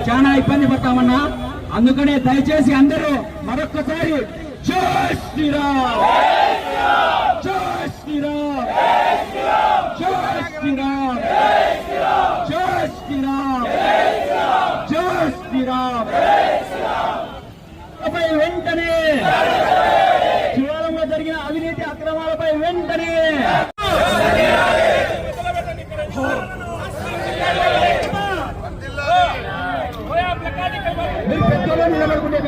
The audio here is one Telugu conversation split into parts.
చాలా ఇబ్బంది పడతామన్నా. అందుకనే దయచేసి అందరూ మరొక్కసారి జై శ్రీరామ్, జై శ్రీరామ్, జై శ్రీరామ్, జై శ్రీరామ్, జై శ్రీరామ్. వెంటనే శివాలయంలో జరిగిన అవినీతి అక్రమాలపై వెంటనే మీరు పెద్దలో నిలబడుకుంటే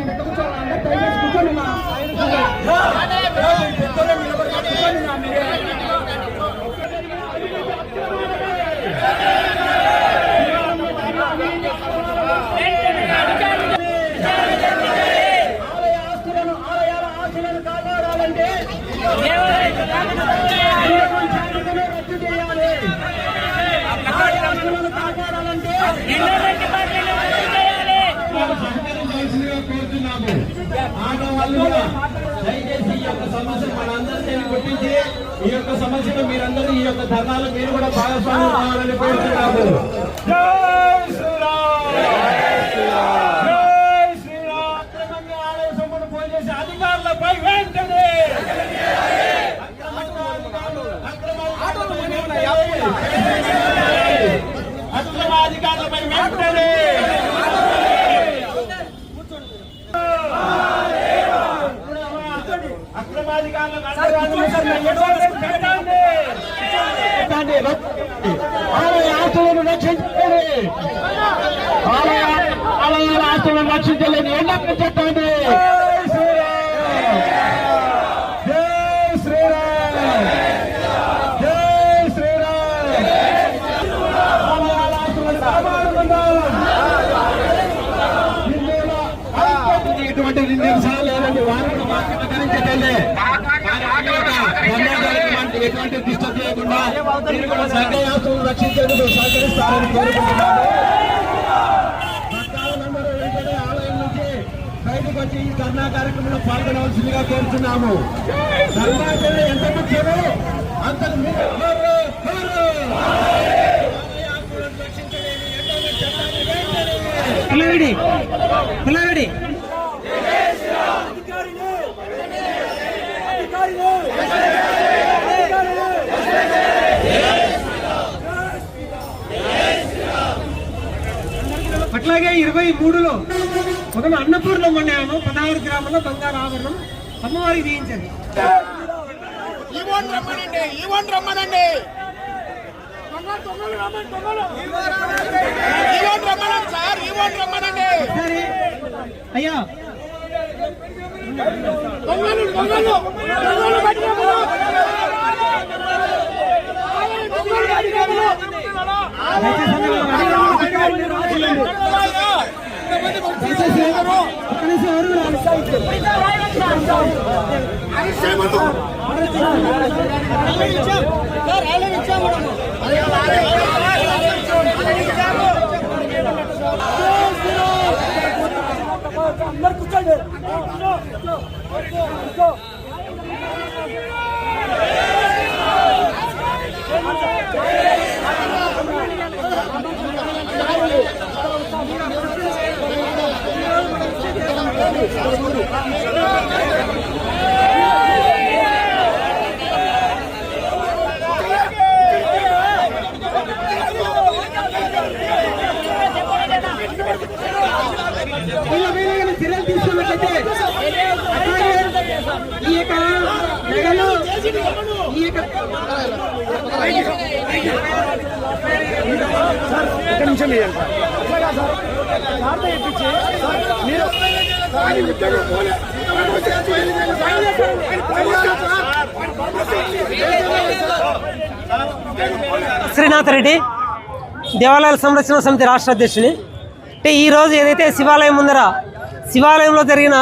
ఆలయాల ఆస్తులను కాపాడాలంటే రద్దు చేయాలి. ఆస్తులను కాపాడాలంటే కోరుతున్నాము. ఆడవాళ్ళు కూడా దయచేసి ఈ యొక్క సమస్యను మనందరినీ గుర్తించి ఈ యొక్క సమస్యను మీరందరూ ఈ యొక్క ధర్నాలు మీరు కూడా భాగస్వామ్యం కావాలని కోరుతున్నాము. జై శ్రీరామ్, జై శ్రీరామ్. అక్రమంగా ఆలయ సొమ్మును పోజేసే అధికారులపై వెంటనే అక్రమాధికారులపై వెంటనే ఆలయ ఆస్తులను రక్షించండి, ఆలయాల ఆస్తులను రక్షించలేని ఎండకు చెప్పండి. జై శ్రీరామ్, జై శ్రీరామ్. ఆలయాల ఆస్తులను కాపాడుకుందాం. ఇటువంటి నిర్దేశాలు లేదండి, వారిని మాట్లాడగలించండి. ఎటువంటి డిస్టర్బ్ చేయకుండా మీరు కూడా సంఘయాస్తులను రక్షించేందుకు సహకరిస్తారని కోరుకుంటున్నాను. భక్తులందరూ వెంటనే ఆలయం నుంచి బయటకు వచ్చి ఈ ధర్నా కార్యక్రమంలో పాల్గొనవలసిందిగా కోరుతున్నాము. ధర్నాచరణ ఎంత ముఖ్యమో అంతకు రక్షించలేని అట్లాగే 23లో మొదలు అన్నపూర్ణ మండలంలో 16 గ్రామంలో బంగారు ఆభరణం అమ్మవారికి తీయించండి. అయ్యా అందరు కూర్చోండి. చర్యలు తీసుకున్నట్లయితే ఈ యొక్క నెగలు ఈ యొక్క ఒక నిమిషం శ్రీనాథ్ రెడ్డి దేవాలయాల సంరక్షణ సమితి రాష్ట్ర అధ్యక్షుని. అంటే ఈరోజు ఏదైతే శివాలయం ముందర శివాలయంలో జరిగిన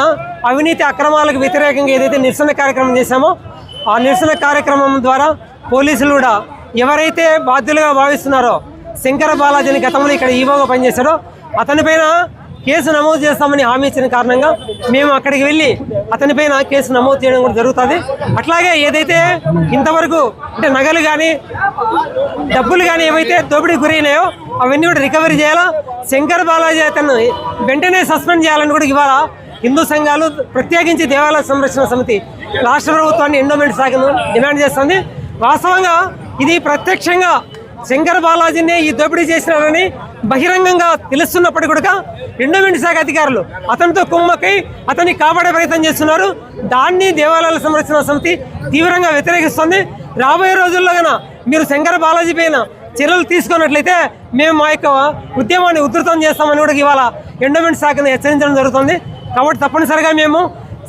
అవినీతి అక్రమాలకు వ్యతిరేకంగా ఏదైతే నిరసన కార్యక్రమం చేశామో ఆ నిరసన కార్యక్రమం ద్వారా పోలీసులు కూడా ఎవరైతే బాధ్యులుగా భావిస్తున్నారో శంకర బాలాజీని గతంలో ఇక్కడ ఈవోగా పనిచేశాడో అతనిపైన కేసు నమోదు చేస్తామని హామీ ఇచ్చిన కారణంగా మేము అక్కడికి వెళ్ళి అతనిపైన కేసు నమోదు చేయడం కూడా జరుగుతుంది. అట్లాగే ఏదైతే ఇంతవరకు అంటే నగలు కానీ డబ్బులు కానీ ఏవైతే దోపిడీకి గురైనాయో అవన్నీ కూడా రికవరీ చేయాలా. శంకర్ బాలాజీ అతను వెంటనే సస్పెండ్ చేయాలని కూడా ఇవాళ హిందూ సంఘాలు ప్రత్యేకించి దేవాలయ సంరక్షణ సమితి రాష్ట్ర ప్రభుత్వాన్ని ఎండోమెంట్ శాఖను డిమాండ్ చేస్తుంది. వాస్తవంగా ఇది ప్రత్యక్షంగా శంకర్ బాలాజీని ఈ దోపిడీ చేసినారని బహిరంగంగా తెలుస్తున్నప్పటికీ కూడా ఎండోమెంట్ శాఖ అధికారులు అతనితో కుమ్మకై అతన్ని కాపాడే ప్రయత్నం చేస్తున్నారు. దాన్ని దేవాలయాల సంరక్షణ సమితి తీవ్రంగా వ్యతిరేకిస్తుంది. రాబోయే రోజుల్లో కన్నా మీరు శంకర్ బాలాజీ పైన చర్యలు తీసుకున్నట్లయితే మేము మా యొక్క ఉద్యమాన్ని ఉధృతం చేస్తామని కూడా ఇవాళ ఎండోమెంట్ శాఖను హెచ్చరించడం జరుగుతుంది. కాబట్టి తప్పనిసరిగా మేము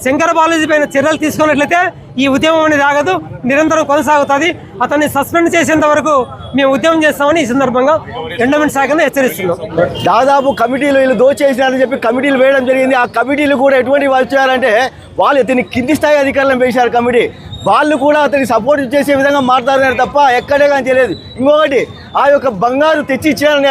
శంకర్ బాలాజీ పైన చర్యలు తీసుకున్నట్లయితే ఈ ఉద్యమం అనేది ఆగదు, నిరంతరం కొనసాగుతుంది. అతన్ని సస్పెండ్ చేసేంత వరకు మేము ఉద్యమం చేస్తామని ఈ సందర్భంగా ఎండోమెంట్ శాఖను హెచ్చరిస్తున్నాం. దాదాపు కమిటీలు వీళ్ళు దోచేసినారని చెప్పి కమిటీలు వేయడం జరిగింది. ఆ కమిటీలు కూడా ఎటువంటి వాళ్ళు చేయాలంటే వాళ్ళు అతని కింది స్థాయి అధికారులను వేశారు కమిటీ. వాళ్ళు కూడా అతనికి సపోర్ట్ చేసే విధంగా మాట్లాడారు తప్ప ఎక్కడే కానీ తెలియదు. ఇంకొకటి ఆ యొక్క బంగారు తెచ్చి ఇచ్చారని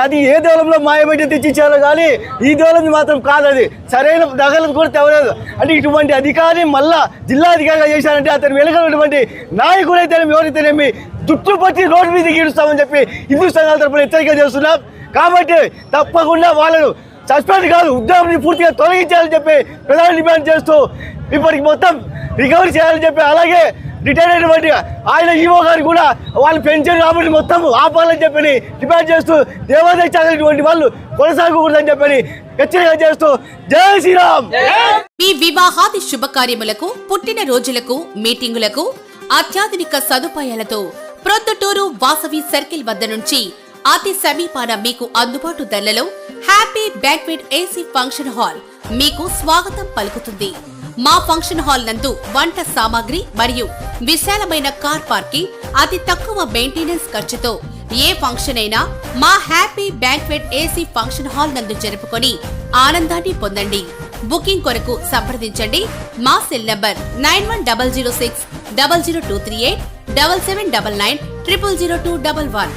అది ఏ దూరంలో మాయబెట్టి తెచ్చి ఇచ్చారో కానీ ఈ దూరం మాత్రం కాదు. అది సరైన నగలను కూడా తెవలేదు. అంటే ఇటువంటి అధికారి మళ్ళా జిల్లా అధికారిగా చేశారంటే అతను వెనుకటువంటి నాయకుడైతేనేమి ఎవరైతేనేమి చుట్టూ పట్టి రోడ్డు మీద గీడుస్తామని చెప్పి హిందూ సంఘాల తరపున హెచ్చరిక చేస్తున్నాం. కాబట్టి తప్పకుండా వాళ్ళను సస్పెండ్ కాదు ఉద్యోగం పూర్తిగా తొలగించాలని చెప్పి ప్రధాని డిమాండ్ చేస్తూ ఇప్పటికి మొత్తం రికవరీ చేయాలని చెప్పి, అలాగే రిటైర్ అయినటువంటి ఆయన ఈవో గారు కూడా వాళ్ళు పెన్షన్ కాబట్టి మొత్తం ఆపాలని చెప్పని డిమాండ్ చేస్తూ దేవాదాయ శాఖటువంటి వాళ్ళు కొనసాగకూడదని చెప్పని హెచ్చరిక చేస్తూ జై శ్రీరామ్. మీ వివాహాది శుభకార్యములకు, పుట్టిన రోజులకు, మీటింగులకు అత్యాధునిక సదుపాయాలతో ప్రొద్దుటూరు వాసవి సర్కిల్ వద్ద నుంచి అతి సమీపాన మీకు అందుబాటు ధరలలో happy banquet AC function hall మీకు స్వాగతం పలుకుతుంది. మా ఫంక్షన్ హాల్ నందు వంట సామాగ్రి మరియు విశాలమైన కార్ పార్కింగ్, అతి తక్కువ మెయింటెనెన్స్ ఖర్చుతో ఏ ఫంక్షన్ అయినా మా happy banquet AC function hall నందు జరుపుకొని ఆనందాన్ని పొందండి. బుకింగ్ కొరకు సంప్రదించండి. మా సెల్ నంబర్ 9100600238 7799 000211.